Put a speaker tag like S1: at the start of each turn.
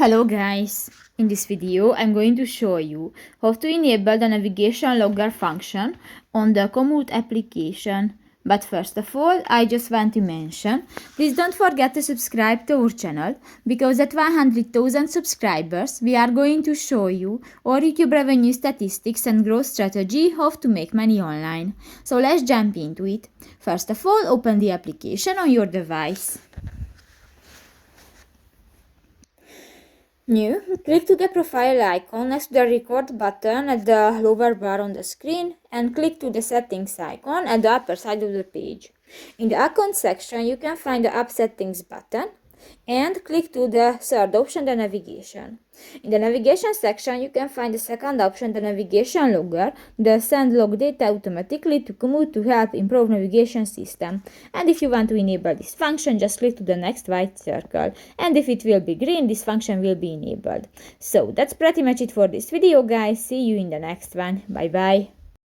S1: Hello guys! In this video I'm going to show you how to enable the navigation logger function on the Komoot application. But first of all, I just want to mention, please don't forget to subscribe to our channel, because at 100,000 subscribers we are going to show you our YouTube revenue statistics and growth strategy, how to make money online. So let's jump into it. First of all, open the application on your device. New, click to the profile icon next to the record button at the lower bar on the screen and click to the settings icon at the upper side of the page. In the account section you can find the app settings button and click to the third option, the navigation. In the navigation section you can find the second option, the navigation logger, the send log data automatically to Komoot to help improve navigation system. And if you want to enable this function, just click to the next white circle, and if it will be green, this function will be enabled. So that's pretty much it for this video guys. See you in the next one. Bye bye.